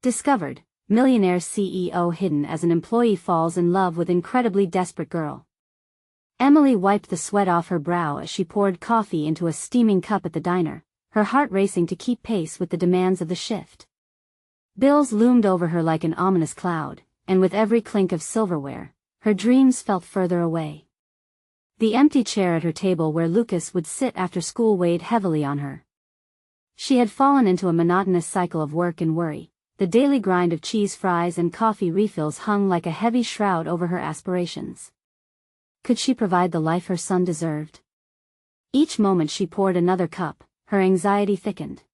Discovered, Millionaire CEO hidden as an employee falls in love with incredibly desperate girl. Emily wiped the sweat off her brow as she poured coffee into a steaming cup at the diner, her heart racing to keep pace with the demands of the shift. Bills loomed over her like an ominous cloud, and with every clink of silverware, her dreams felt further away. The empty chair at her table where Lucas would sit after school weighed heavily on her. She had fallen into a monotonous cycle of work and worry. The daily grind of cheese fries and coffee refills hung like a heavy shroud over her aspirations. Could she provide the life her son deserved? Each moment she poured another cup, her anxiety thickened.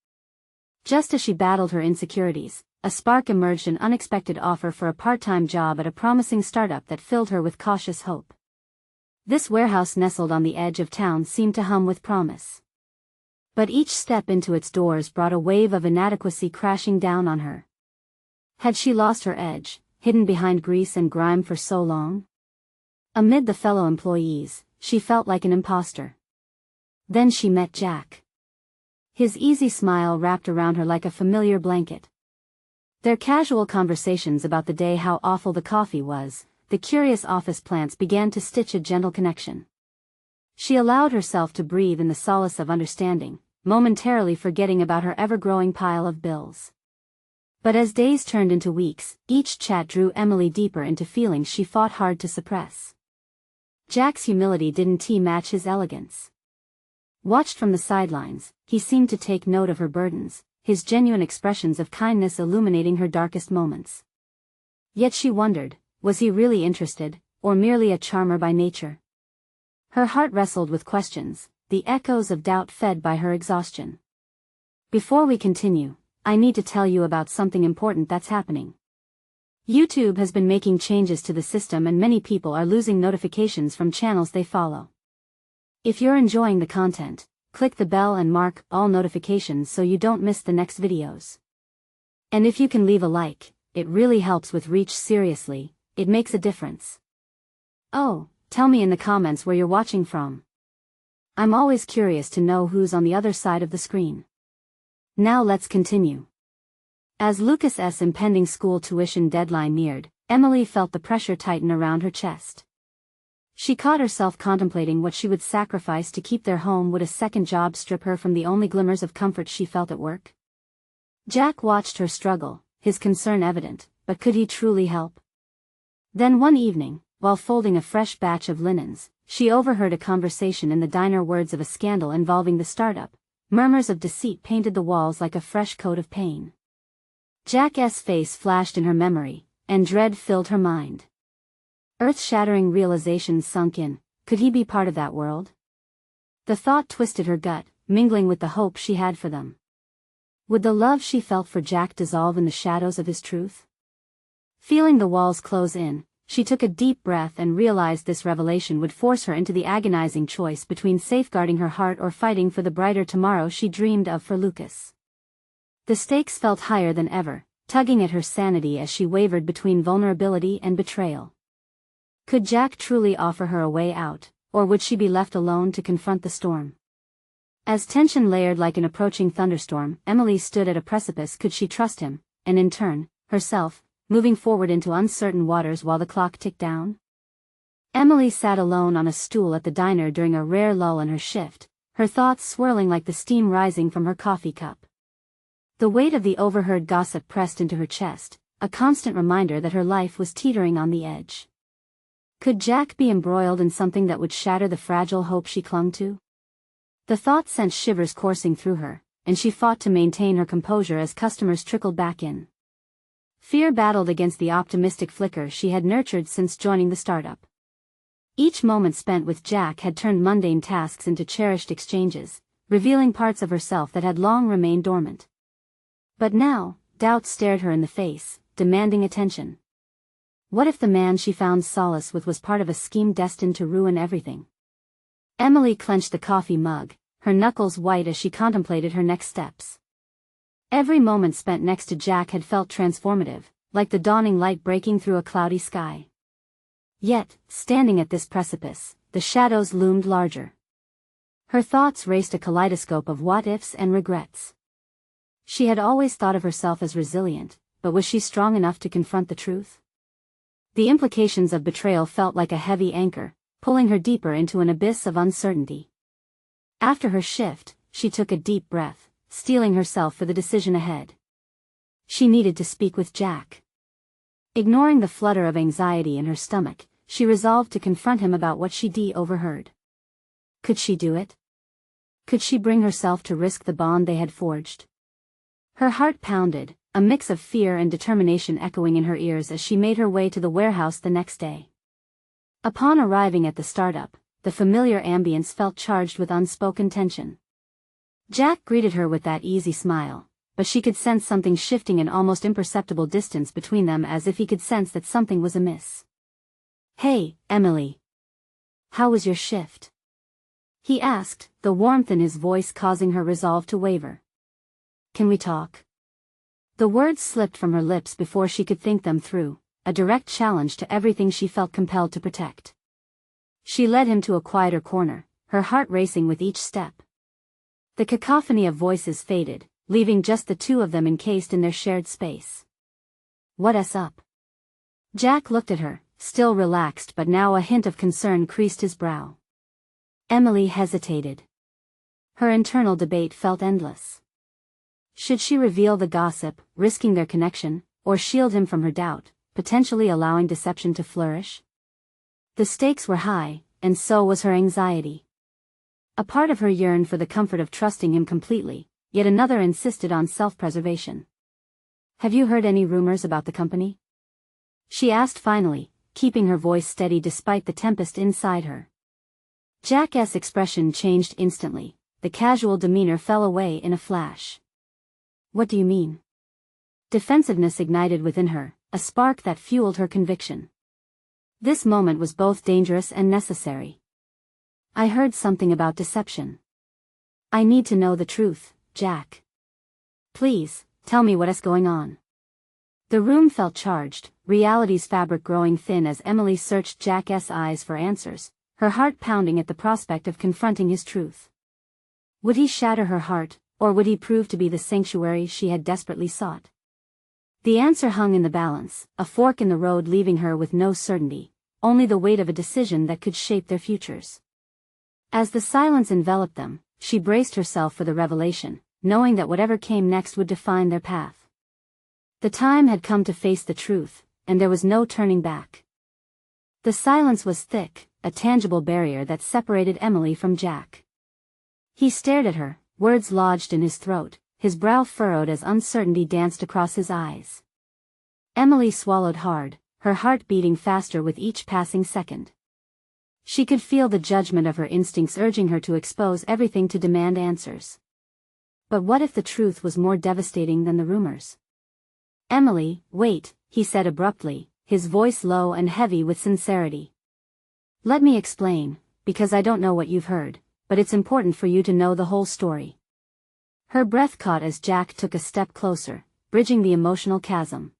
Just as she battled her insecurities, a spark emerged, an unexpected offer for a part-time job at a promising startup that filled her with cautious hope. This warehouse nestled on the edge of town seemed to hum with promise. But each step into its doors brought a wave of inadequacy crashing down on her. Had she lost her edge, hidden behind grease and grime for so long? Amid the fellow employees, she felt like an imposter. Then she met Jack. His easy smile wrapped around her like a familiar blanket. Their casual conversations about the day, how awful the coffee was, the curious office plants began to stitch a gentle connection. She allowed herself to breathe in the solace of understanding, momentarily forgetting about her ever-growing pile of bills. But as days turned into weeks, each chat drew Emily deeper into feelings she fought hard to suppress. Jack's humility didn't match his elegance. Watched from the sidelines, he seemed to take note of her burdens, his genuine expressions of kindness illuminating her darkest moments. Yet she wondered, was he really interested, or merely a charmer by nature? Her heart wrestled with questions, the echoes of doubt fed by her exhaustion. Before we continue, I need to tell you about something important that's happening. YouTube has been making changes to the system and many people are losing notifications from channels they follow. If you're enjoying the content, click the bell and mark all notifications so you don't miss the next videos. And if you can leave a like, it really helps with reach. Seriously, it makes a difference. Oh, tell me in the comments where you're watching from. I'm always curious to know who's on the other side of the screen. Now let's continue. As Lucas's impending school tuition deadline neared, Emily felt the pressure tighten around her chest. She caught herself contemplating what she would sacrifice to keep their home. Would a second job strip her from the only glimmers of comfort she felt at work? Jack watched her struggle, his concern evident, but could he truly help? Then one evening, while folding a fresh batch of linens, she overheard a conversation in the diner. Words of a scandal involving the startup, murmurs of deceit painted the walls like a fresh coat of pain. Jack's face flashed in her memory, and dread filled her mind. Earth-shattering realizations sunk in. Could he be part of that world? The thought twisted her gut, mingling with the hope she had for them. Would the love she felt for Jack dissolve in the shadows of his truth? Feeling the walls close in, she took a deep breath and realized this revelation would force her into the agonizing choice between safeguarding her heart or fighting for the brighter tomorrow she dreamed of for Lucas. The stakes felt higher than ever, tugging at her sanity as she wavered between vulnerability and betrayal. Could Jack truly offer her a way out, or would she be left alone to confront the storm? As tension layered like an approaching thunderstorm, Emily stood at a precipice. Could she trust him, and in turn, herself, moving forward into uncertain waters while the clock ticked down? Emily sat alone on a stool at the diner during a rare lull in her shift, her thoughts swirling like the steam rising from her coffee cup. The weight of the overheard gossip pressed into her chest, a constant reminder that her life was teetering on the edge. Could Jack be embroiled in something that would shatter the fragile hope she clung to? The thought sent shivers coursing through her, and she fought to maintain her composure as customers trickled back in. Fear battled against the optimistic flicker she had nurtured since joining the startup. Each moment spent with Jack had turned mundane tasks into cherished exchanges, revealing parts of herself that had long remained dormant. But now, doubt stared her in the face, demanding attention. What if the man she found solace with was part of a scheme destined to ruin everything? Emily clenched the coffee mug, her knuckles white as she contemplated her next steps. Every moment spent next to Jack had felt transformative, like the dawning light breaking through a cloudy sky. Yet, standing at this precipice, the shadows loomed larger. Her thoughts raced a kaleidoscope of what-ifs and regrets. She had always thought of herself as resilient, but was she strong enough to confront the truth? The implications of betrayal felt like a heavy anchor, pulling her deeper into an abyss of uncertainty. After her shift, she took a deep breath, steeling herself for the decision ahead. She needed to speak with Jack. Ignoring the flutter of anxiety in her stomach, she resolved to confront him about what she'd overheard. Could she do it? Could she bring herself to risk the bond they had forged? Her heart pounded, a mix of fear and determination echoing in her ears as she made her way to the warehouse the next day. Upon arriving at the startup, the familiar ambience felt charged with unspoken tension. Jack greeted her with that easy smile, but she could sense something shifting an almost imperceptible distance between them, as if he could sense that something was amiss. "Hey, Emily. How was your shift?" he asked, the warmth in his voice causing her resolve to waver. "Can we talk?" The words slipped from her lips before she could think them through, a direct challenge to everything she felt compelled to protect. She led him to a quieter corner, her heart racing with each step. The cacophony of voices faded, leaving just the two of them encased in their shared space. "What's up?" Jack looked at her, still relaxed, but now a hint of concern creased his brow. Emily hesitated. Her internal debate felt endless. Should she reveal the gossip, risking their connection, or shield him from her doubt, potentially allowing deception to flourish? The stakes were high, and so was her anxiety. A part of her yearned for the comfort of trusting him completely, yet another insisted on self-preservation. "Have you heard any rumors about the company?" she asked finally, keeping her voice steady despite the tempest inside her. Jack's expression changed instantly, the casual demeanor fell away in a flash. "What do you mean?" Defensiveness ignited within her, a spark that fueled her conviction. This moment was both dangerous and necessary. "I heard something about deception. I need to know the truth, Jack. Please, tell me what's going on." The room felt charged, reality's fabric growing thin as Emily searched Jack's eyes for answers, her heart pounding at the prospect of confronting his truth. Would he shatter her heart, or would he prove to be the sanctuary she had desperately sought? The answer hung in the balance, a fork in the road, leaving her with no certainty, only the weight of a decision that could shape their futures. As the silence enveloped them, she braced herself for the revelation, knowing that whatever came next would define their path. The time had come to face the truth, and there was no turning back. The silence was thick, a tangible barrier that separated Emily from Jack. He stared at her, words lodged in his throat, his brow furrowed as uncertainty danced across his eyes. Emily swallowed hard, her heart beating faster with each passing second. She could feel the judgment of her instincts urging her to expose everything, to demand answers. But what if the truth was more devastating than the rumors? "Emily, wait," he said abruptly, his voice low and heavy with sincerity. "Let me explain, because I don't know what you've heard, but it's important for you to know the whole story." Her breath caught as Jack took a step closer, bridging the emotional chasm.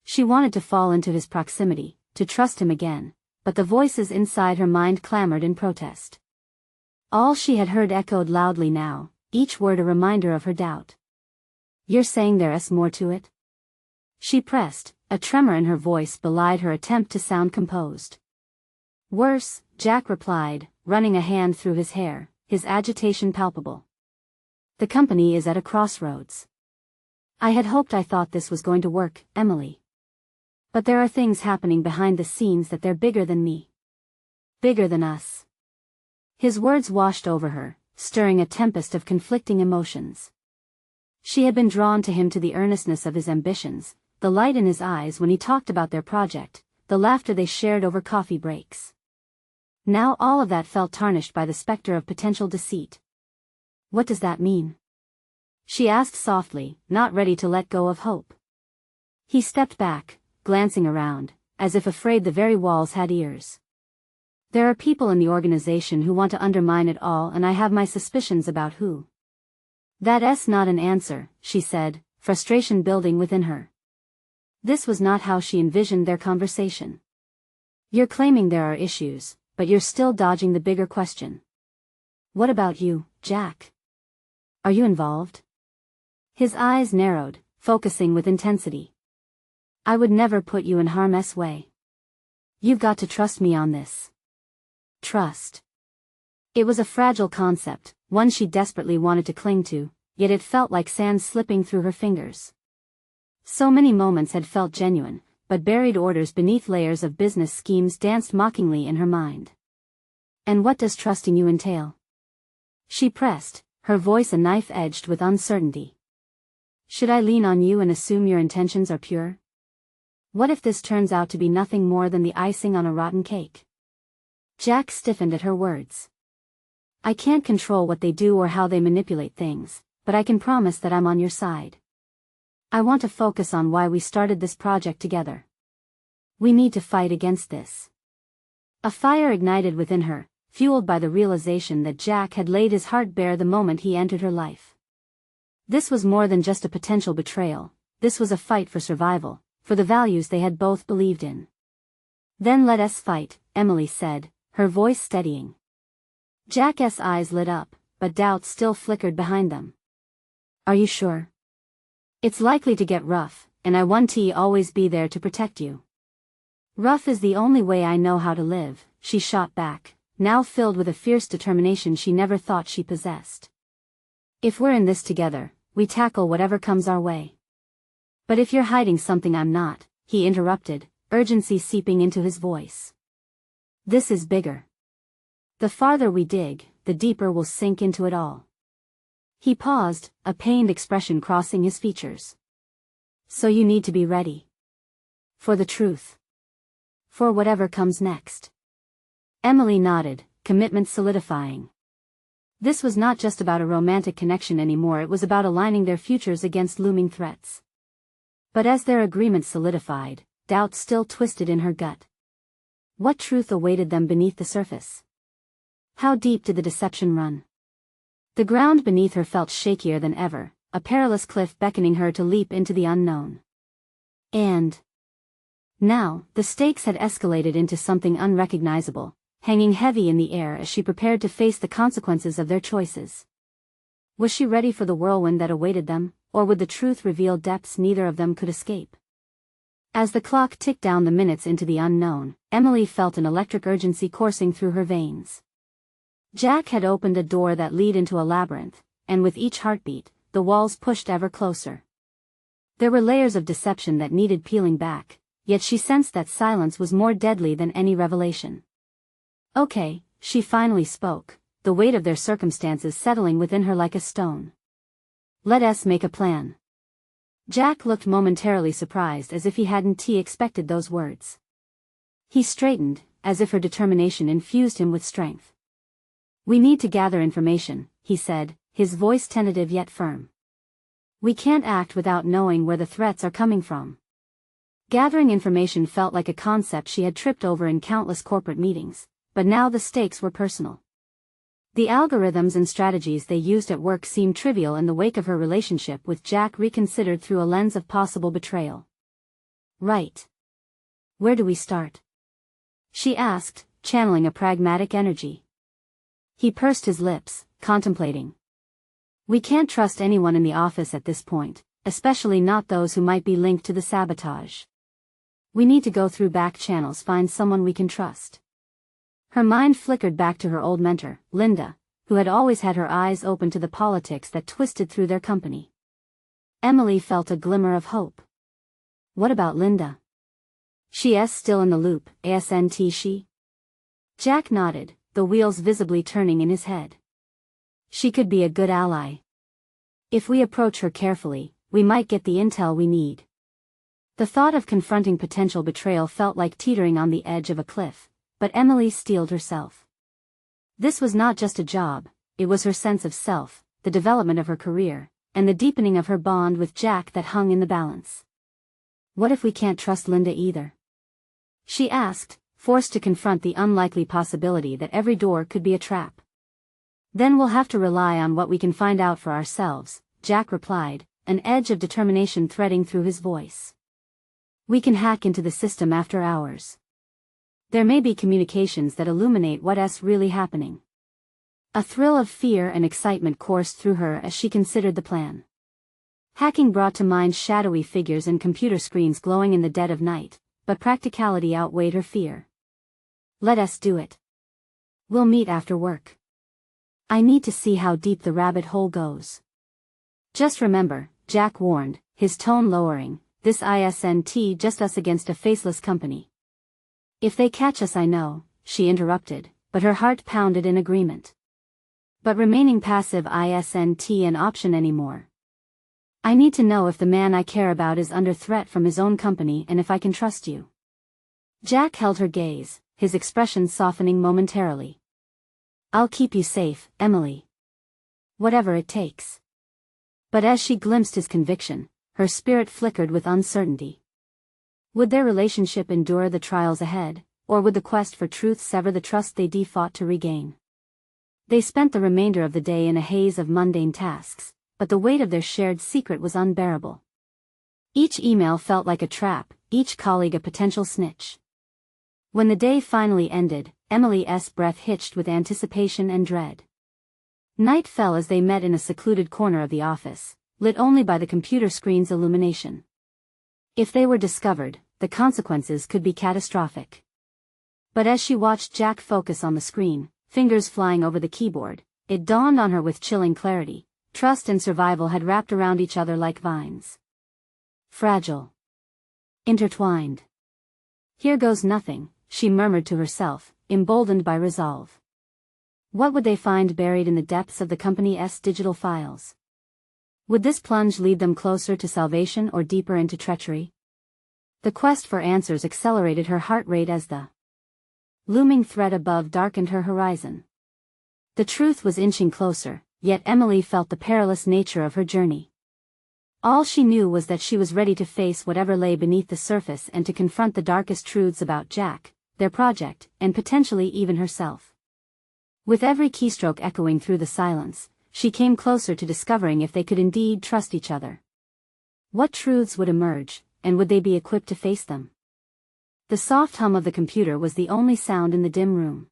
She wanted to fall into his proximity, to trust him again, but the voices inside her mind clamored in protest. All she had heard echoed loudly now, each word a reminder of her doubt. "You're saying there's more to it?" she pressed, a tremor in her voice belied her attempt to sound composed. "Worse," Jack replied, running a hand through his hair, his agitation palpable. "The company is at a crossroads. I thought this was going to work, Emily. But there are things happening behind the scenes that they're bigger than me. Bigger than us." His words washed over her, stirring a tempest of conflicting emotions. She had been drawn to him, to the earnestness of his ambitions, the light in his eyes when he talked about their project, the laughter they shared over coffee breaks. Now all of that felt tarnished by the specter of potential deceit. "What does that mean?" she asked softly, not ready to let go of hope. He stepped back, glancing around, as if afraid the very walls had ears. "There are people in the organization who want to undermine it all, and I have my suspicions about who." "That's not an answer," she said, frustration building within her. This was not how she envisioned their conversation. "You're claiming there are issues, but you're still dodging the bigger question. What about you, Jack? Are you involved?" His eyes narrowed, focusing with intensity. I would never put you in harm's way. You've got to trust me on this. Trust. It was a fragile concept, one she desperately wanted to cling to, yet it felt like sand slipping through her fingers. So many moments had felt genuine, but buried orders beneath layers of business schemes danced mockingly in her mind. And what does trusting you entail? She pressed, her voice a knife edged with uncertainty. Should I lean on you and assume your intentions are pure? What if this turns out to be nothing more than the icing on a rotten cake? Jack stiffened at her words. I can't control what they do or how they manipulate things, but I can promise that I'm on your side. I want to focus on why we started this project together. We need to fight against this. A fire ignited within her, fueled by the realization that Jack had laid his heart bare the moment he entered her life. This was more than just a potential betrayal, this was a fight for survival, for the values they had both believed in. Then let us fight, Emily said, her voice steadying. Jack's eyes lit up, but doubt still flickered behind them. Are you sure? It's likely to get rough, and I want to always be there to protect you. Rough is the only way I know how to live, she shot back, now filled with a fierce determination she never thought she possessed. If we're in this together, we tackle whatever comes our way. But if you're hiding something I'm not, he interrupted, urgency seeping into his voice. This is bigger. The farther we dig, the deeper we'll sink into it all. He paused, a pained expression crossing his features. So you need to be ready. For the truth. For whatever comes next. Emily nodded, commitment solidifying. This was not just about a romantic connection anymore, it was about aligning their futures against looming threats. But as their agreement solidified, doubt still twisted in her gut. What truth awaited them beneath the surface? How deep did the deception run? The ground beneath her felt shakier than ever, a perilous cliff beckoning her to leap into the unknown. And now, the stakes had escalated into something unrecognizable, hanging heavy in the air as she prepared to face the consequences of their choices. Was she ready for the whirlwind that awaited them, or would the truth reveal depths neither of them could escape? As the clock ticked down the minutes into the unknown, Emily felt an electric urgency coursing through her veins. Jack had opened a door that led into a labyrinth, and with each heartbeat, the walls pushed ever closer. There were layers of deception that needed peeling back, yet she sensed that silence was more deadly than any revelation. Okay, she finally spoke, the weight of their circumstances settling within her like a stone. Let us make a plan. Jack looked momentarily surprised as if he hadn't expected those words. He straightened, as if her determination infused him with strength. We need to gather information, he said, his voice tentative yet firm. We can't act without knowing where the threats are coming from. Gathering information felt like a concept she had tripped over in countless corporate meetings, but now the stakes were personal. The algorithms and strategies they used at work seemed trivial in the wake of her relationship with Jack reconsidered through a lens of possible betrayal. Right. Where do we start? She asked, channeling a pragmatic energy. He pursed his lips, contemplating. We can't trust anyone in the office at this point, especially not those who might be linked to the sabotage. We need to go through back channels, find someone we can trust. Her mind flickered back to her old mentor, Linda, who had always had her eyes open to the politics that twisted through their company. Emily felt a glimmer of hope. What about Linda? She's still in the loop, asn't she? Jack nodded, the wheels visibly turning in his head. She could be a good ally. If we approach her carefully, we might get the intel we need. The thought of confronting potential betrayal felt like teetering on the edge of a cliff, but Emily steeled herself. This was not just a job, it was her sense of self, the development of her career, and the deepening of her bond with Jack that hung in the balance. What if we can't trust Linda either? She asked, forced to confront the unlikely possibility that every door could be a trap. Then we'll have to rely on what we can find out for ourselves, Jack replied, an edge of determination threading through his voice. We can hack into the system after hours. There may be communications that illuminate what's really happening. A thrill of fear and excitement coursed through her as she considered the plan. Hacking brought to mind shadowy figures and computer screens glowing in the dead of night, but practicality outweighed her fear. Let us do it. We'll meet after work. I need to see how deep the rabbit hole goes. Just remember, Jack warned, his tone lowering, this isn't just us against a faceless company. If they catch us, I know, she interrupted, but her heart pounded in agreement. But remaining passive isn't an option anymore. I need to know if the man I care about is under threat from his own company and if I can trust you. Jack held her gaze, his expression softening momentarily. I'll keep you safe, Emily. Whatever it takes. But as she glimpsed his conviction, her spirit flickered with uncertainty. Would their relationship endure the trials ahead, or would the quest for truth sever the trust they fought to regain? They spent the remainder of the day in a haze of mundane tasks, but the weight of their shared secret was unbearable. Each email felt like a trap, each colleague a potential snitch. When the day finally ended, Emily's breath hitched with anticipation and dread. Night fell as they met in a secluded corner of the office, lit only by the computer screen's illumination. If they were discovered, the consequences could be catastrophic. But as she watched Jack focus on the screen, fingers flying over the keyboard, it dawned on her with chilling clarity. Trust and survival had wrapped around each other like vines. Fragile. Intertwined. Here goes nothing, she murmured to herself, emboldened by resolve. What would they find buried in the depths of the company's digital files? Would this plunge lead them closer to salvation or deeper into treachery? The quest for answers accelerated her heart rate as the looming threat above darkened her horizon. The truth was inching closer, yet Emily felt the perilous nature of her journey. All she knew was that she was ready to face whatever lay beneath the surface and to confront the darkest truths about Jack, their project, and potentially even herself. With every keystroke echoing through the silence, she came closer to discovering if they could indeed trust each other. What truths would emerge, and would they be equipped to face them? The soft hum of the computer was the only sound in the dim room.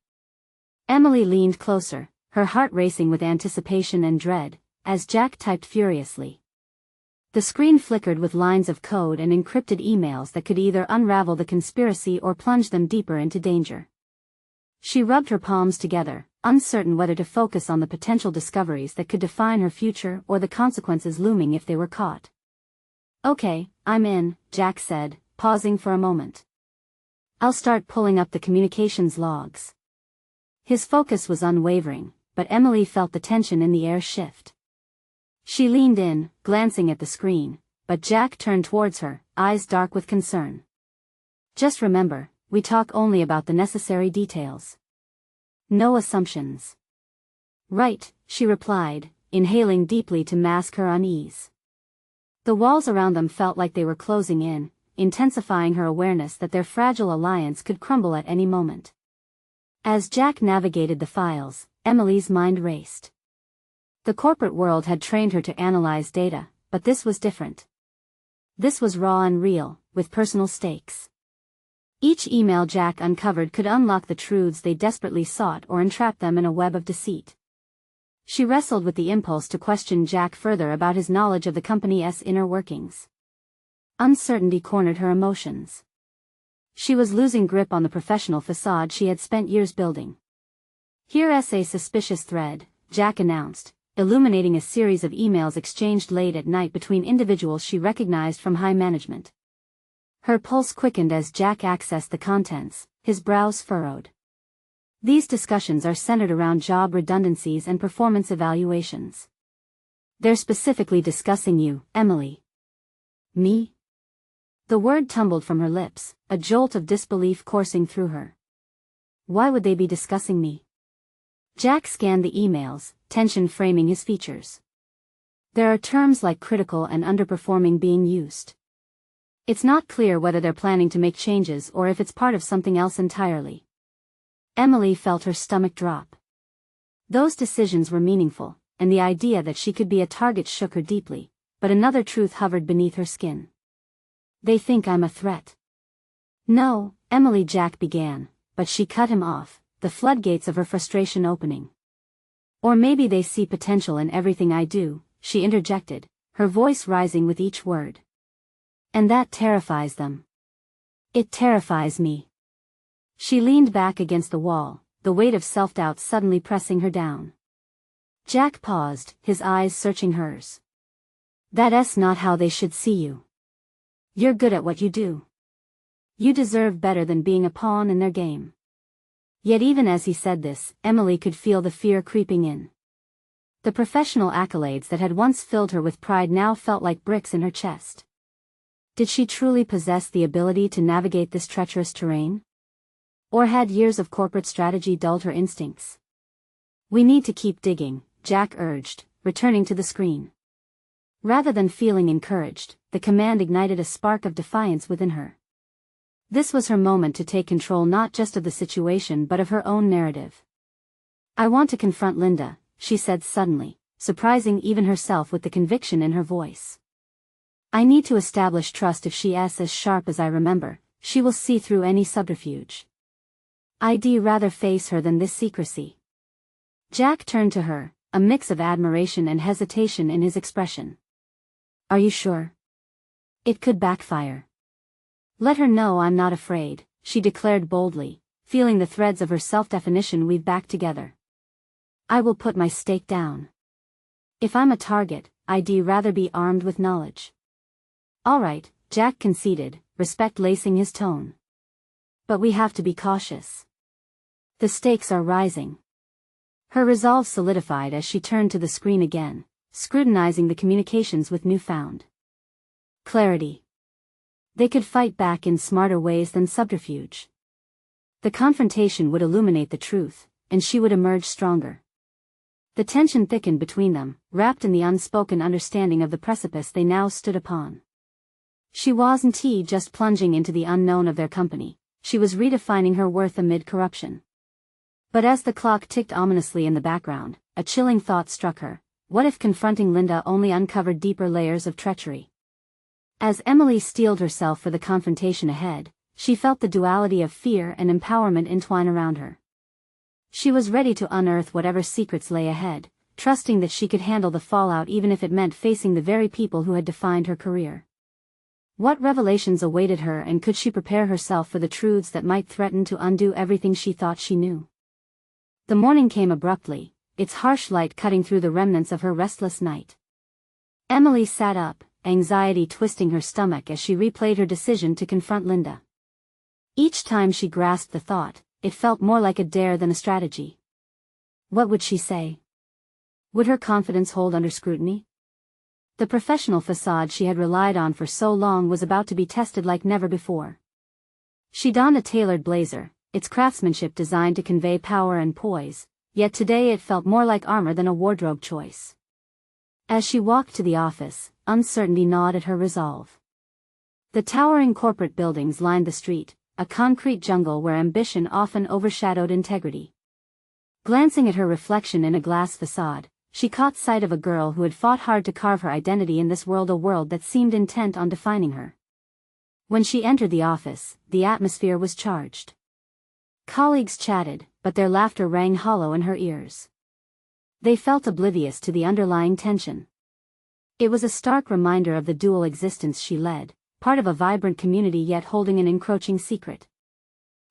Emily leaned closer, her heart racing with anticipation and dread, as Jack typed furiously. The screen flickered with lines of code and encrypted emails that could either unravel the conspiracy or plunge them deeper into danger. She rubbed her palms together, uncertain whether to focus on the potential discoveries that could define her future or the consequences looming if they were caught. Okay, I'm in, Jack said, pausing for a moment. I'll start pulling up the communications logs. His focus was unwavering, but Emily felt the tension in the air shift. She leaned in, glancing at the screen, but Jack turned towards her, eyes dark with concern. Just remember, we talk only about the necessary details. No assumptions. Right, she replied, inhaling deeply to mask her unease. The walls around them felt like they were closing in, intensifying her awareness that their fragile alliance could crumble at any moment. As Jack navigated the files, Emily's mind raced. The corporate world had trained her to analyze data, but this was different. This was raw and real, with personal stakes. Each email Jack uncovered could unlock the truths they desperately sought or entrap them in a web of deceit. She wrestled with the impulse to question Jack further about his knowledge of the company's inner workings. Uncertainty cornered her emotions. She was losing grip on the professional facade she had spent years building. Here's a suspicious thread, Jack announced, illuminating a series of emails exchanged late at night between individuals she recognized from high management. Her pulse quickened as Jack accessed the contents, his brows furrowed. These discussions are centered around job redundancies and performance evaluations. They're specifically discussing you, Emily. Me? The word tumbled from her lips, a jolt of disbelief coursing through her. Why would they be discussing me? Jack scanned the emails, tension framing his features. There are terms like critical and underperforming being used. It's not clear whether they're planning to make changes or if it's part of something else entirely. Emily felt her stomach drop. Those decisions were meaningful, and the idea that she could be a target shook her deeply, but another truth hovered beneath her skin. They think I'm a threat. No, Emily, Jack began, but she cut him off, the floodgates of her frustration opening. Or maybe they see potential in everything I do, she interjected, her voice rising with each word. And that terrifies them. It terrifies me. She leaned back against the wall, the weight of self-doubt suddenly pressing her down. Jack paused, his eyes searching hers. That's not how they should see you. You're good at what you do. You deserve better than being a pawn in their game. Yet even as he said this, Emily could feel the fear creeping in. The professional accolades that had once filled her with pride now felt like bricks in her chest. Did she truly possess the ability to navigate this treacherous terrain? Or had years of corporate strategy dulled her instincts? We need to keep digging, Jack urged, returning to the screen. Rather than feeling encouraged, the command ignited a spark of defiance within her. This was her moment to take control not just of the situation but of her own narrative. I want to confront Linda, she said suddenly, surprising even herself with the conviction in her voice. I need to establish trust. If she's as sharp as I remember, she will see through any subterfuge. I'd rather face her than this secrecy. Jack turned to her, a mix of admiration and hesitation in his expression. Are you sure? It could backfire. Let her know I'm not afraid, she declared boldly, feeling the threads of her self-definition weave back together. I will put my stake down. If I'm a target, I'd rather be armed with knowledge. All right, Jack conceded, respect lacing his tone. But we have to be cautious. The stakes are rising. Her resolve solidified as she turned to the screen again, scrutinizing the communications with newfound clarity. They could fight back in smarter ways than subterfuge. The confrontation would illuminate the truth, and she would emerge stronger. The tension thickened between them, wrapped in the unspoken understanding of the precipice they now stood upon. She wasn't just plunging into the unknown of their company, she was redefining her worth amid corruption. But as the clock ticked ominously in the background, a chilling thought struck her. What if confronting Linda only uncovered deeper layers of treachery? As Emily steeled herself for the confrontation ahead, she felt the duality of fear and empowerment entwine around her. She was ready to unearth whatever secrets lay ahead, trusting that she could handle the fallout even if it meant facing the very people who had defined her career. What revelations awaited her, and could she prepare herself for the truths that might threaten to undo everything she thought she knew? The morning came abruptly, its harsh light cutting through the remnants of her restless night. Emily sat up, anxiety twisting her stomach as she replayed her decision to confront Linda. Each time she grasped the thought, it felt more like a dare than a strategy. What would she say? Would her confidence hold under scrutiny? The professional facade she had relied on for so long was about to be tested like never before. She donned a tailored blazer, its craftsmanship designed to convey power and poise, yet today it felt more like armor than a wardrobe choice. As she walked to the office, uncertainty gnawed at her resolve. The towering corporate buildings lined the street, a concrete jungle where ambition often overshadowed integrity. Glancing at her reflection in a glass facade, she caught sight of a girl who had fought hard to carve her identity in this world, a world that seemed intent on defining her. When she entered the office, the atmosphere was charged. Colleagues chatted, but their laughter rang hollow in her ears. They felt oblivious to the underlying tension. It was a stark reminder of the dual existence she led, part of a vibrant community yet holding an encroaching secret.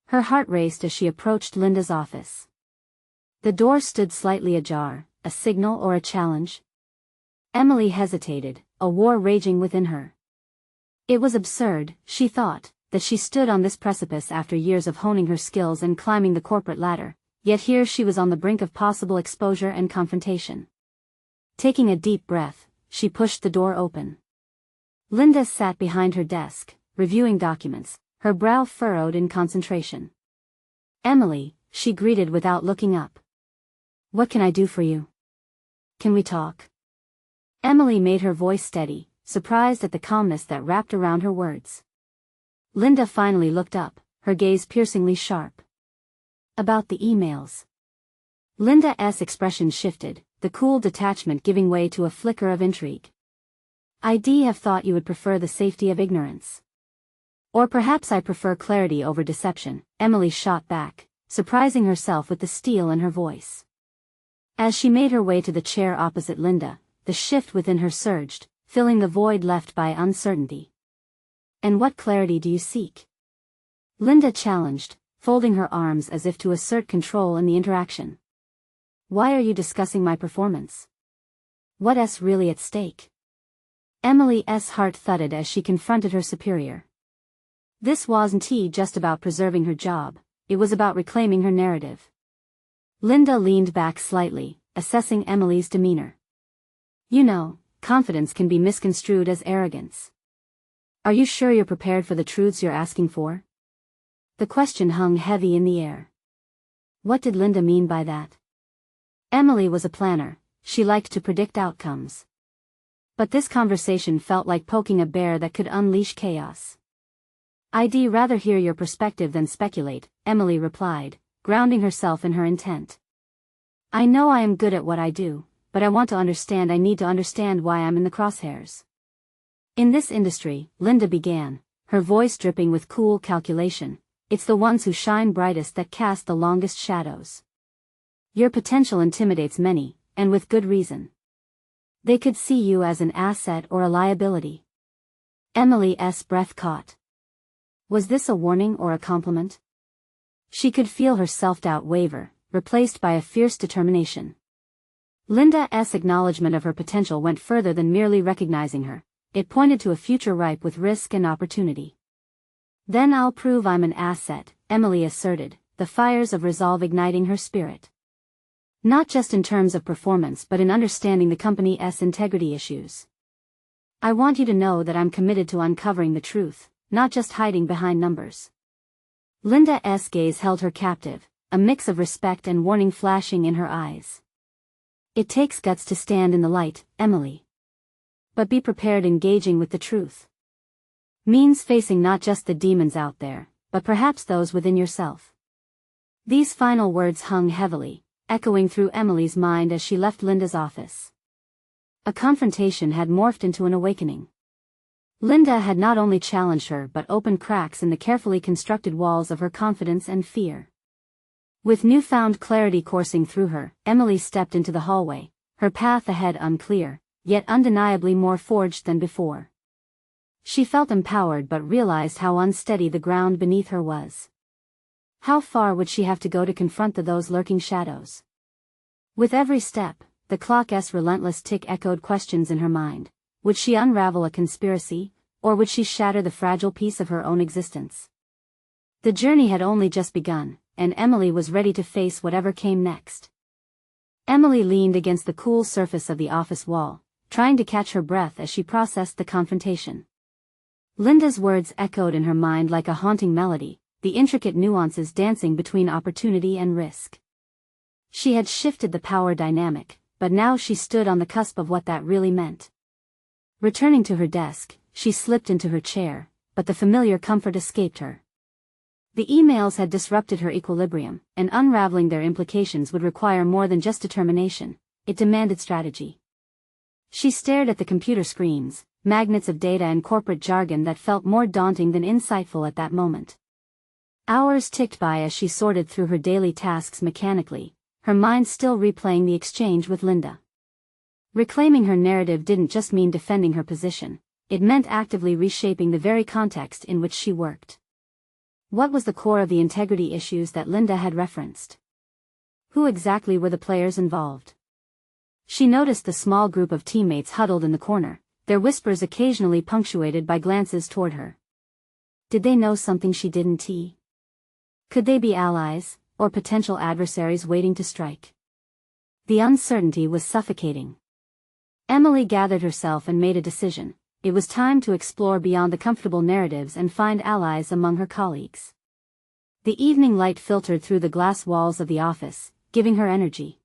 Her heart raced as she approached Linda's office. The door stood slightly ajar, a signal or a challenge? Emily hesitated, a war raging within her. It was absurd, she thought, that she stood on this precipice after years of honing her skills and climbing the corporate ladder, yet here she was on the brink of possible exposure and confrontation. Taking a deep breath, she pushed the door open. Linda sat behind her desk, reviewing documents, her brow furrowed in concentration. Emily, she greeted without looking up. What can I do for you? Can we talk? Emily made her voice steady, surprised at the calmness that wrapped around her words. Linda finally looked up, her gaze piercingly sharp. About the emails. Linda's expression shifted, the cool detachment giving way to a flicker of intrigue. I'd have thought you would prefer the safety of ignorance. Or perhaps I prefer clarity over deception, Emily shot back, surprising herself with the steel in her voice. As she made her way to the chair opposite Linda, the shift within her surged, filling the void left by uncertainty. And what clarity do you seek? Linda challenged, folding her arms as if to assert control in the interaction. Why are you discussing my performance? What's really at stake? Emily's heart thudded as she confronted her superior. This wasn't just about preserving her job, it was about reclaiming her narrative. Linda leaned back slightly, assessing Emily's demeanor. You know, confidence can be misconstrued as arrogance. Are you sure you're prepared for the truths you're asking for? The question hung heavy in the air. What did Linda mean by that? Emily was a planner, she liked to predict outcomes. But this conversation felt like poking a bear that could unleash chaos. I'd rather hear your perspective than speculate, Emily replied, grounding herself in her intent. I know I am good at what I do, but I need to understand why I'm in the crosshairs. In this industry, Linda began, her voice dripping with cool calculation, it's the ones who shine brightest that cast the longest shadows. Your potential intimidates many, and with good reason. They could see you as an asset or a liability. Emily's breath caught. Was this a warning or a compliment? She could feel her self-doubt waver, replaced by a fierce determination. Linda's acknowledgement of her potential went further than merely recognizing her, it pointed to a future ripe with risk and opportunity. Then I'll prove I'm an asset, Emily asserted, the fires of resolve igniting her spirit. Not just in terms of performance but in understanding the company's integrity issues. I want you to know that I'm committed to uncovering the truth, not just hiding behind numbers. Linda's gaze held her captive, a mix of respect and warning flashing in her eyes. It takes guts to stand in the light, Emily. But be prepared engaging with the truth. Means facing not just the demons out there, but perhaps those within yourself. These final words hung heavily, echoing through Emily's mind as she left Linda's office. A confrontation had morphed into an awakening. Linda had not only challenged her but opened cracks in the carefully constructed walls of her confidence and fear. With newfound clarity coursing through her, Emily stepped into the hallway, her path ahead unclear, yet undeniably more forged than before. She felt empowered but realized how unsteady the ground beneath her was. How far would she have to go to confront those lurking shadows? With every step, the clock's relentless tick echoed questions in her mind. Would she unravel a conspiracy, or would she shatter the fragile piece of her own existence? The journey had only just begun, and Emily was ready to face whatever came next. Emily leaned against the cool surface of the office wall, trying to catch her breath as she processed the confrontation. Linda's words echoed in her mind like a haunting melody, the intricate nuances dancing between opportunity and risk. She had shifted the power dynamic, but now she stood on the cusp of what that really meant. Returning to her desk, she slipped into her chair, but the familiar comfort escaped her. The emails had disrupted her equilibrium, and unraveling their implications would require more than just determination, it demanded strategy. She stared at the computer screens, magnets of data and corporate jargon that felt more daunting than insightful at that moment. Hours ticked by as she sorted through her daily tasks mechanically, her mind still replaying the exchange with Linda. Reclaiming her narrative didn't just mean defending her position, it meant actively reshaping the very context in which she worked. What was the core of the integrity issues that Linda had referenced? Who exactly were the players involved? She noticed the small group of teammates huddled in the corner, their whispers occasionally punctuated by glances toward her. Did they know something she didn't? Could they be allies, or potential adversaries waiting to strike? The uncertainty was suffocating. Emily gathered herself and made a decision. It was time to explore beyond the comfortable narratives and find allies among her colleagues. The evening light filtered through the glass walls of the office, giving her energy.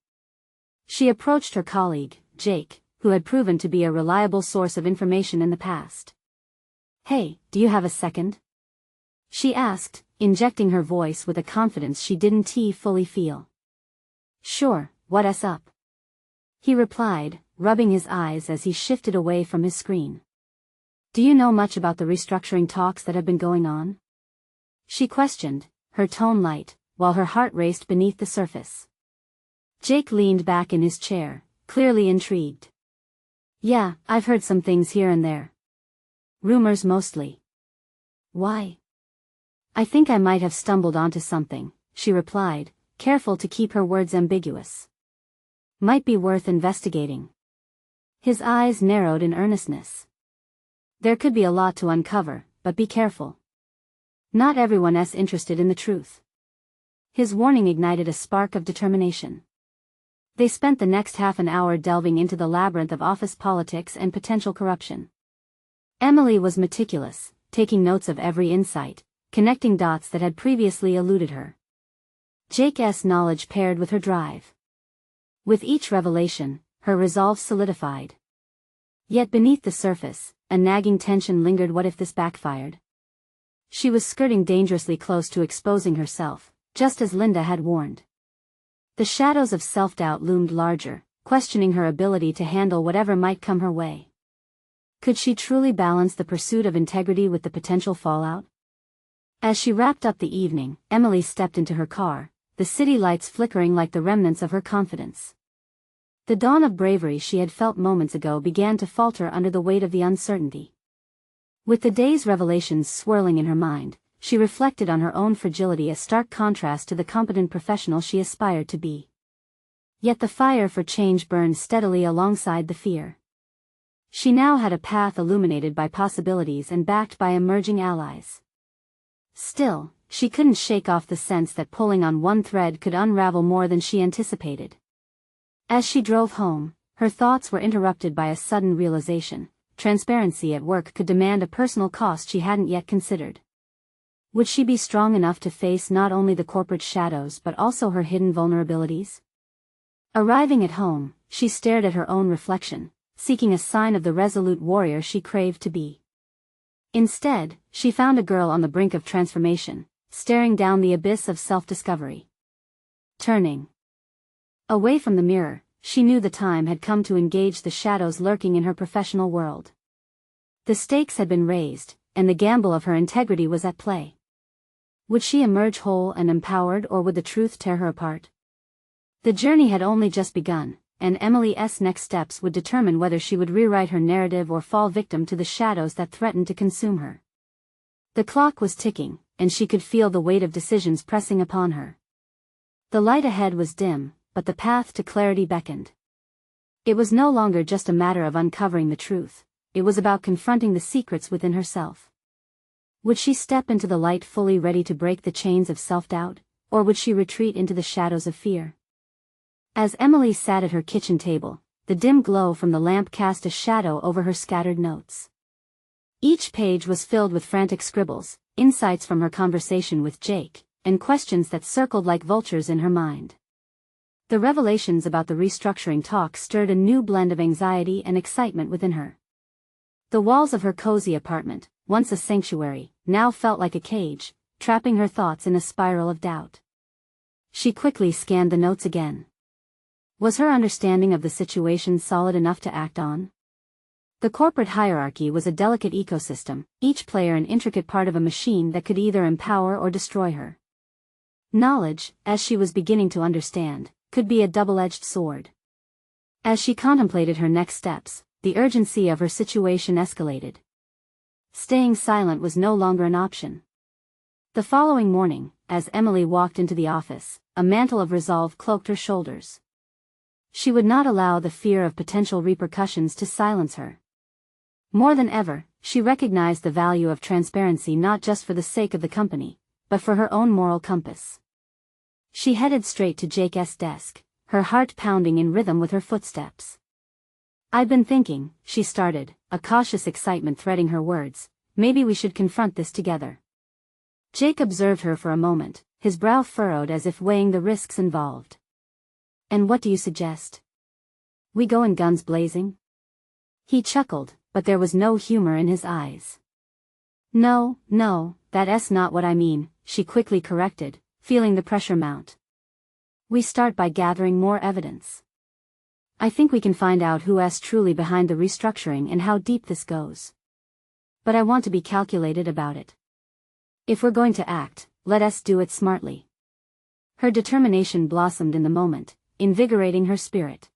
She approached her colleague, Jake, who had proven to be a reliable source of information in the past. Hey, do you have a second? She asked, injecting her voice with a confidence she didn't fully feel. Sure, what's up? He replied, rubbing his eyes as he shifted away from his screen. Do you know much about the restructuring talks that have been going on? She questioned, her tone light, while her heart raced beneath the surface. Jake leaned back in his chair, clearly intrigued. Yeah, I've heard some things here and there. Rumors mostly. Why? I think I might have stumbled onto something, she replied, careful to keep her words ambiguous. Might be worth investigating. His eyes narrowed in earnestness. There could be a lot to uncover, but be careful. Not everyone's interested in the truth. His warning ignited a spark of determination. They spent the next half an hour delving into the labyrinth of office politics and potential corruption. Emily was meticulous, taking notes of every insight, connecting dots that had previously eluded her. Jake's knowledge paired with her drive. With each revelation, her resolve solidified. Yet beneath the surface, a nagging tension lingered. What if this backfired? She was skirting dangerously close to exposing herself, just as Linda had warned. The shadows of self-doubt loomed larger, questioning her ability to handle whatever might come her way. Could she truly balance the pursuit of integrity with the potential fallout? As she wrapped up the evening, Emily stepped into her car, the city lights flickering like the remnants of her confidence. The dawn of bravery she had felt moments ago began to falter under the weight of the uncertainty. With the day's revelations swirling in her mind, she reflected on her own fragility, a stark contrast to the competent professional she aspired to be. Yet the fire for change burned steadily alongside the fear. She now had a path illuminated by possibilities and backed by emerging allies. Still, she couldn't shake off the sense that pulling on one thread could unravel more than she anticipated. As she drove home, her thoughts were interrupted by a sudden realization: transparency at work could demand a personal cost she hadn't yet considered. Would she be strong enough to face not only the corporate shadows but also her hidden vulnerabilities? Arriving at home, she stared at her own reflection, seeking a sign of the resolute warrior she craved to be. Instead, she found a girl on the brink of transformation, staring down the abyss of self-discovery. Turning away from the mirror, she knew the time had come to engage the shadows lurking in her professional world. The stakes had been raised, and the gamble of her integrity was at play. Would she emerge whole and empowered, or would the truth tear her apart? The journey had only just begun, and Emily's next steps would determine whether she would rewrite her narrative or fall victim to the shadows that threatened to consume her. The clock was ticking, and she could feel the weight of decisions pressing upon her. The light ahead was dim, but the path to clarity beckoned. It was no longer just a matter of uncovering the truth, it was about confronting the secrets within herself. Would she step into the light fully ready to break the chains of self-doubt, or would she retreat into the shadows of fear? As Emily sat at her kitchen table, the dim glow from the lamp cast a shadow over her scattered notes. Each page was filled with frantic scribbles, insights from her conversation with Jake, and questions that circled like vultures in her mind. The revelations about the restructuring talk stirred a new blend of anxiety and excitement within her. The walls of her cozy apartment, once a sanctuary, now felt like a cage, trapping her thoughts in a spiral of doubt. She quickly scanned the notes again. Was her understanding of the situation solid enough to act on? The corporate hierarchy was a delicate ecosystem, each player an intricate part of a machine that could either empower or destroy her. Knowledge, as she was beginning to understand, could be a double-edged sword. As she contemplated her next steps, the urgency of her situation escalated. Staying silent was no longer an option. The following morning, as Emily walked into the office, a mantle of resolve cloaked her shoulders. She would not allow the fear of potential repercussions to silence her. More than ever, she recognized the value of transparency, not just for the sake of the company, but for her own moral compass. She headed straight to Jake's desk, her heart pounding in rhythm with her footsteps. "I've been thinking," she started, a cautious excitement threading her words, "maybe we should confront this together." Jake observed her for a moment, his brow furrowed as if weighing the risks involved. "And what do you suggest? We go in guns blazing?" He chuckled, but there was no humor in his eyes. No, that's not what I mean," she quickly corrected, feeling the pressure mount. "We start by gathering more evidence. I think we can find out who's truly behind the restructuring and how deep this goes. But I want to be calculated about it. If we're going to act, let us do it smartly." Her determination blossomed in the moment, invigorating her spirit.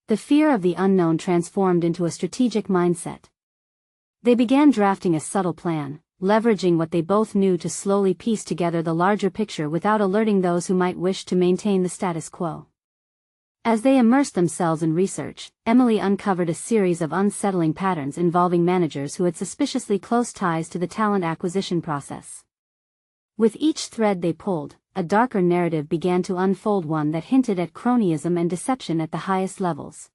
The fear of the unknown transformed into a strategic mindset. They began drafting a subtle plan, leveraging what they both knew to slowly piece together the larger picture without alerting those who might wish to maintain the status quo. As they immersed themselves in research, Emily uncovered a series of unsettling patterns involving managers who had suspiciously close ties to the talent acquisition process. With each thread they pulled, a darker narrative began to unfold, one that hinted at cronyism and deception at the highest levels.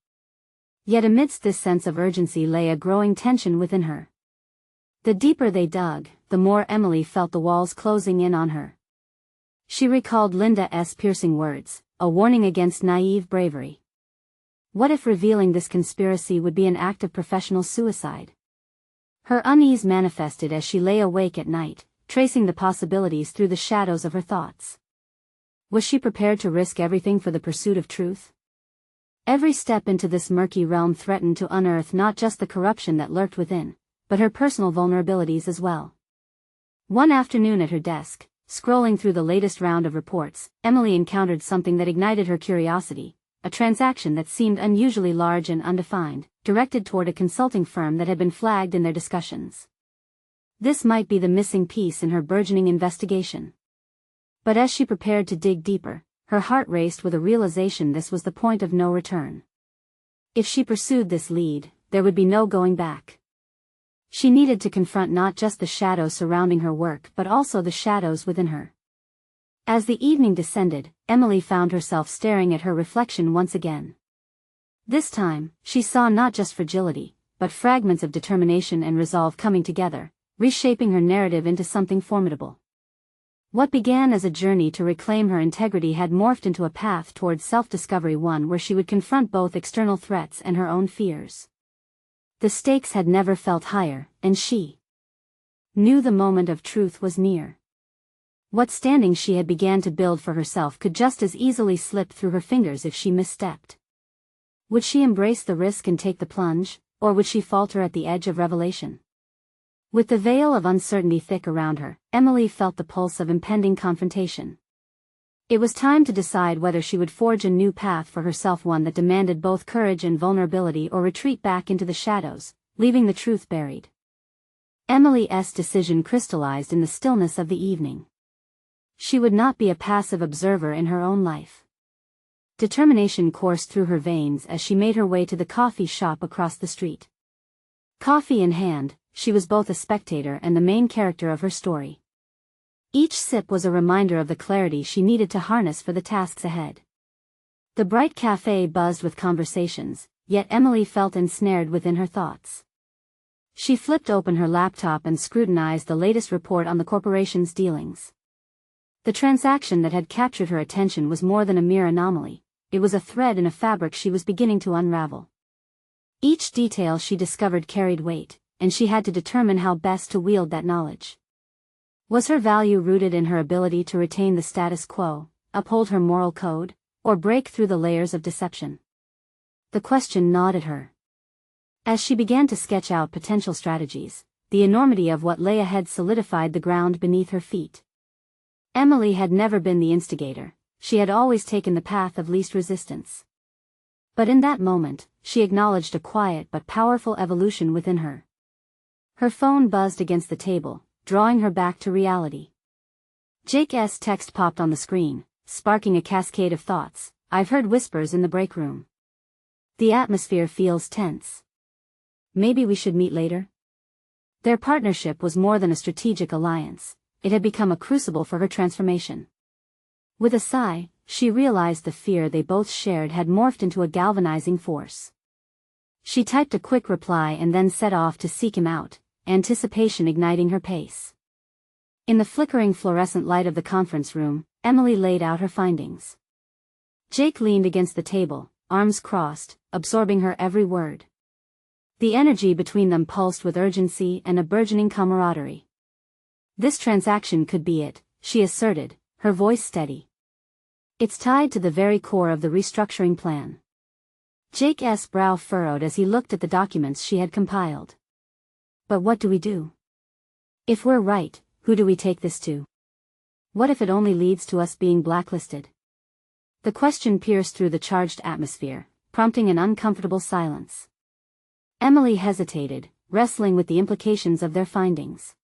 Yet amidst this sense of urgency lay a growing tension within her. The deeper they dug, the more Emily felt the walls closing in on her. She recalled Linda's piercing words, a warning against naive bravery. What if revealing this conspiracy would be an act of professional suicide? Her unease manifested as she lay awake at night, tracing the possibilities through the shadows of her thoughts. Was she prepared to risk everything for the pursuit of truth? Every step into this murky realm threatened to unearth not just the corruption that lurked within, but her personal vulnerabilities as well. One afternoon at her desk, scrolling through the latest round of reports, Emily encountered something that ignited her curiosity, a transaction that seemed unusually large and undefined, directed toward a consulting firm that had been flagged in their discussions. This might be the missing piece in her burgeoning investigation. But as she prepared to dig deeper, her heart raced with a realization this was the point of no return. If she pursued this lead, there would be no going back. She needed to confront not just the shadows surrounding her work but also the shadows within her. As the evening descended, Emily found herself staring at her reflection once again. This time, she saw not just fragility, but fragments of determination and resolve coming together, reshaping her narrative into something formidable. What began as a journey to reclaim her integrity had morphed into a path toward self-discovery, one where she would confront both external threats and her own fears. The stakes had never felt higher, and she knew the moment of truth was near. What standing she had began to build for herself could just as easily slip through her fingers if she misstepped. Would she embrace the risk and take the plunge, or would she falter at the edge of revelation? With the veil of uncertainty thick around her, Emily felt the pulse of impending confrontation. It was time to decide whether she would forge a new path for herself, one that demanded both courage and vulnerability, or retreat back into the shadows, leaving the truth buried. Emily's decision crystallized in the stillness of the evening. She would not be a passive observer in her own life. Determination coursed through her veins as she made her way to the coffee shop across the street. Coffee in hand, she was both a spectator and the main character of her story. Each sip was a reminder of the clarity she needed to harness for the tasks ahead. The bright cafe buzzed with conversations, yet Emily felt ensnared within her thoughts. She flipped open her laptop and scrutinized the latest report on the corporation's dealings. The transaction that had captured her attention was more than a mere anomaly. It was a thread in a fabric she was beginning to unravel. Each detail she discovered carried weight, and she had to determine how best to wield that knowledge. Was her value rooted in her ability to retain the status quo, uphold her moral code, or break through the layers of deception? The question gnawed at her. As she began to sketch out potential strategies, the enormity of what lay ahead solidified the ground beneath her feet. Emily had never been the instigator, she had always taken the path of least resistance. But in that moment, she acknowledged a quiet but powerful evolution within her. Her phone buzzed against the table, drawing her back to reality. Jake's text popped on the screen, sparking a cascade of thoughts. I've heard whispers in the break room. The atmosphere feels tense. Maybe we should meet later? Their partnership was more than a strategic alliance, it had become a crucible for her transformation. With a sigh, she realized the fear they both shared had morphed into a galvanizing force. She typed a quick reply and then set off to seek him out, anticipation igniting her pace. In the flickering fluorescent light of the conference room, Emily laid out her findings. Jake leaned against the table, arms crossed, absorbing her every word. The energy between them pulsed with urgency and a burgeoning camaraderie. This transaction could be it, she asserted, her voice steady. It's tied to the very core of the restructuring plan. Jake's brow furrowed as he looked at the documents she had compiled. But what do we do? If we're right, who do we take this to? What if it only leads to us being blacklisted? The question pierced through the charged atmosphere, prompting an uncomfortable silence. Emily hesitated, wrestling with the implications of their findings.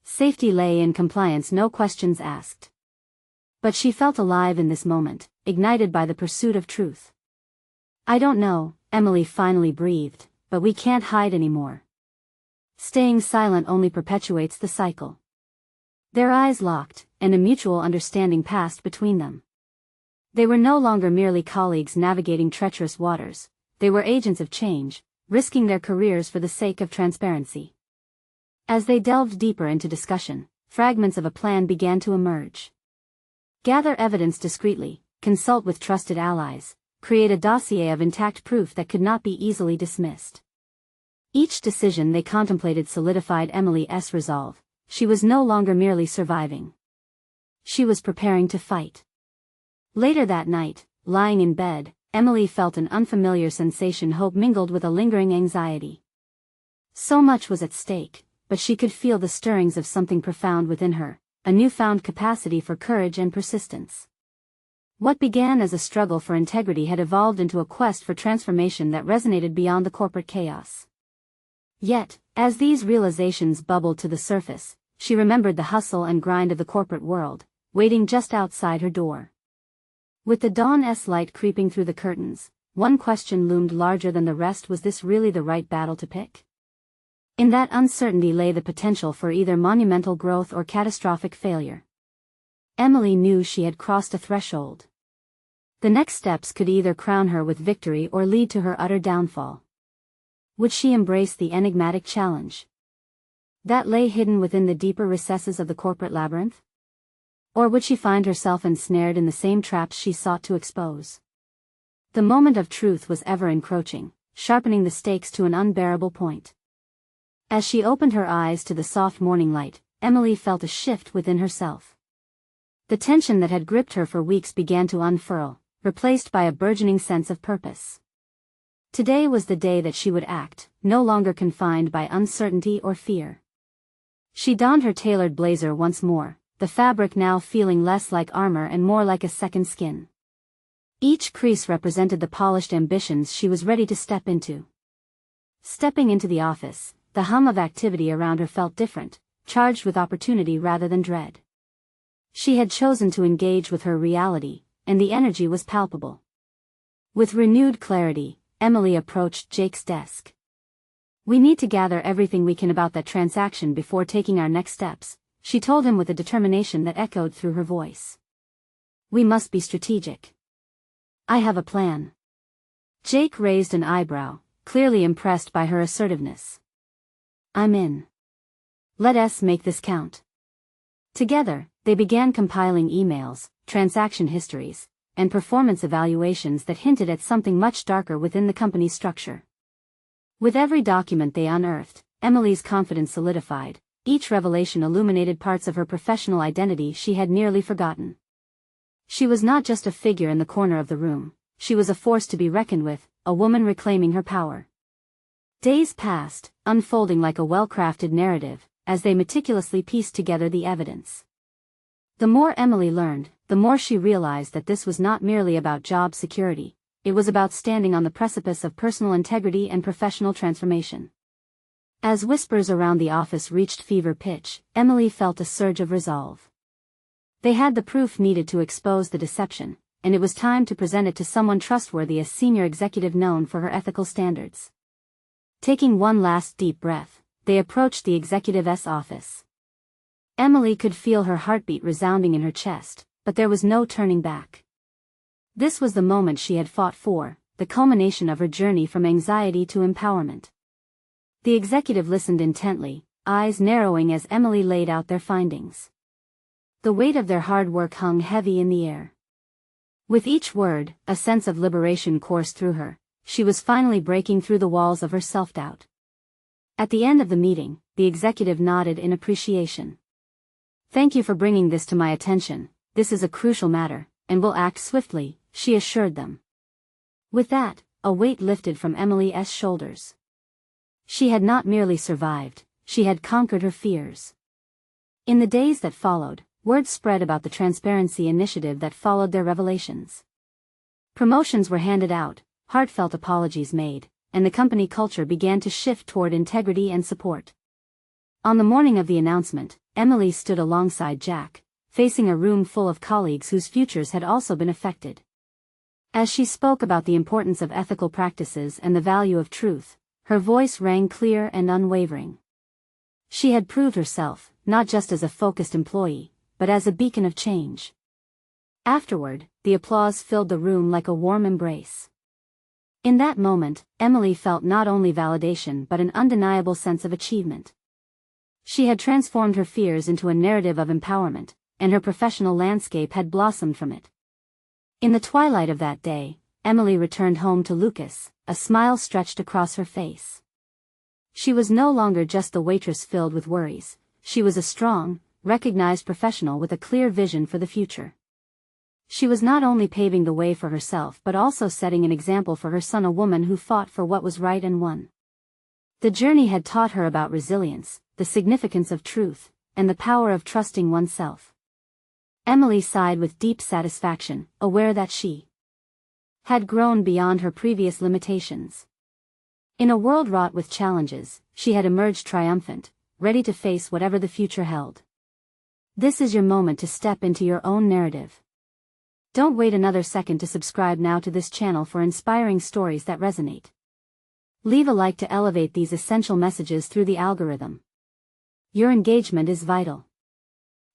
Safety lay in compliance, no questions asked. But she felt alive in this moment, ignited by the pursuit of truth. "I don't know," Emily finally breathed, "but we can't hide anymore. Staying silent only perpetuates the cycle." Their eyes locked, and a mutual understanding passed between them. They were no longer merely colleagues navigating treacherous waters, they were agents of change, risking their careers for the sake of transparency. As they delved deeper into discussion, fragments of a plan began to emerge. Gather evidence discreetly, consult with trusted allies, create a dossier of intact proof that could not be easily dismissed. Each decision they contemplated solidified Emily's resolve. She was no longer merely surviving. She was preparing to fight. Later that night, lying in bed, Emily felt an unfamiliar sensation, hope mingled with a lingering anxiety. So much was at stake, but she could feel the stirrings of something profound within her, a newfound capacity for courage and persistence. What began as a struggle for integrity had evolved into a quest for transformation that resonated beyond the corporate chaos. Yet, as these realizations bubbled to the surface, she remembered the hustle and grind of the corporate world, waiting just outside her door. With the dawn's light creeping through the curtains, one question loomed larger than the rest: was this really the right battle to pick? In that uncertainty lay the potential for either monumental growth or catastrophic failure. Emily knew she had crossed a threshold. The next steps could either crown her with victory or lead to her utter downfall. Would she embrace the enigmatic challenge that lay hidden within the deeper recesses of the corporate labyrinth? Or would she find herself ensnared in the same traps she sought to expose? The moment of truth was ever encroaching, sharpening the stakes to an unbearable point. As she opened her eyes to the soft morning light, Emily felt a shift within herself. The tension that had gripped her for weeks began to unfurl, replaced by a burgeoning sense of purpose. Today was the day that she would act, no longer confined by uncertainty or fear. She donned her tailored blazer once more, the fabric now feeling less like armor and more like a second skin. Each crease represented the polished ambitions she was ready to step into. Stepping into the office, the hum of activity around her felt different, charged with opportunity rather than dread. She had chosen to engage with her reality, and the energy was palpable. With renewed clarity, Emily approached Jake's desk. "We need to gather everything we can about that transaction before taking our next steps," she told him with a determination that echoed through her voice. "We must be strategic. I have a plan." Jake raised an eyebrow, clearly impressed by her assertiveness. "I'm in. Let's make this count." Together, they began compiling emails, transaction histories, and performance evaluations that hinted at something much darker within the company's structure. With every document they unearthed, Emily's confidence solidified. Each revelation illuminated parts of her professional identity she had nearly forgotten. She was not just a figure in the corner of the room, she was a force to be reckoned with, a woman reclaiming her power. Days passed, unfolding like a well-crafted narrative, as they meticulously pieced together the evidence. The more Emily learned, the more she realized that this was not merely about job security, it was about standing on the precipice of personal integrity and professional transformation. As whispers around the office reached fever pitch, Emily felt a surge of resolve. They had the proof needed to expose the deception, and it was time to present it to someone trustworthy, a senior executive known for her ethical standards. Taking one last deep breath, they approached the executive's office. Emily could feel her heartbeat resounding in her chest, but there was no turning back. This was the moment she had fought for, the culmination of her journey from anxiety to empowerment. The executive listened intently, eyes narrowing as Emily laid out their findings. The weight of their hard work hung heavy in the air. With each word, a sense of liberation coursed through her. She was finally breaking through the walls of her self-doubt. At the end of the meeting, the executive nodded in appreciation. "Thank you for bringing this to my attention. This is a crucial matter, and will act swiftly," she assured them. With that, a weight lifted from Emily's shoulders. She had not merely survived, she had conquered her fears. In the days that followed, word spread about the transparency initiative that followed their revelations. Promotions were handed out, heartfelt apologies made, and the company culture began to shift toward integrity and support. On the morning of the announcement, Emily stood alongside Jack, facing a room full of colleagues whose futures had also been affected. As she spoke about the importance of ethical practices and the value of truth, her voice rang clear and unwavering. She had proved herself, not just as a focused employee, but as a beacon of change. Afterward, the applause filled the room like a warm embrace. In that moment, Emily felt not only validation but an undeniable sense of achievement. She had transformed her fears into a narrative of empowerment, and her professional landscape had blossomed from it. In the twilight of that day, Emily returned home to Lucas, a smile stretched across her face. She was no longer just the waitress filled with worries, she was a strong, recognized professional with a clear vision for the future. She was not only paving the way for herself but also setting an example for her son, a woman who fought for what was right and won. The journey had taught her about resilience, the significance of truth, and the power of trusting oneself. Emily sighed with deep satisfaction, aware that she had grown beyond her previous limitations. In a world wrought with challenges, she had emerged triumphant, ready to face whatever the future held. This is your moment to step into your own narrative. Don't wait another second to subscribe now to this channel for inspiring stories that resonate. Leave a like to elevate these essential messages through the algorithm. Your engagement is vital.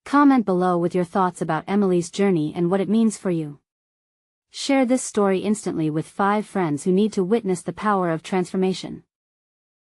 Comment below with your thoughts about Emily's journey and what it means for you. Share this story instantly with 5 friends who need to witness the power of transformation.